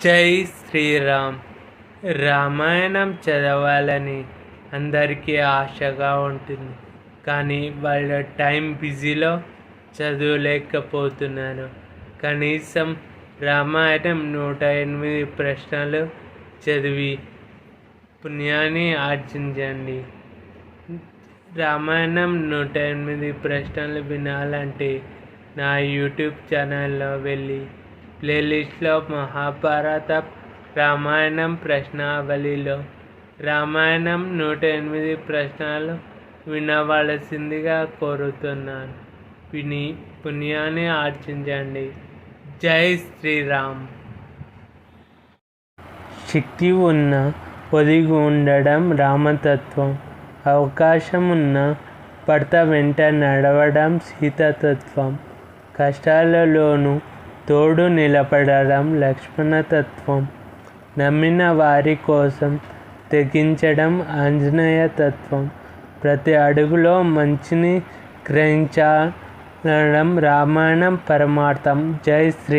జై శ్రీరామ్. రామాయణం చదవాలని అందరికీ ఆశగా ఉంటుంది. కానీ వాళ్ళ టైం బిజీలో చదవలేకపోతున్నారు. కనీసం రామాయణం 108 ప్రశ్నలు చదివి పుణ్యాన్ని ఆర్జించండి. రామాయణం 108 ప్రశ్నలు వినాలంటే నా యూట్యూబ్ ఛానల్లో వెళ్ళి ప్లేలిస్ట్లో మహాభారత రామాయణం ప్రశ్నావళిలో రామాయణం 108 ప్రశ్నలు వినవలసిందిగా కోరుతున్నాను. విని పుణ్యాన్ని ఆర్జించండి. జై శ్రీరామ్. శక్తి ఉన్న ఒదిగి ఉండడం రామతత్వం. అవకాశం ఉన్న భర్త వెంట నడవడం సీతతత్వం. కష్టాలలోనూ తోడు నిలబడడం లక్ష్మణతత్వం. నమ్మిన వారి కోసం తెగించడం ఆంజనేయ తత్వం. ప్రతి అడుగులో మంచిని గ్రహించడం రామాయణం పరమార్థం. జై శ్రీ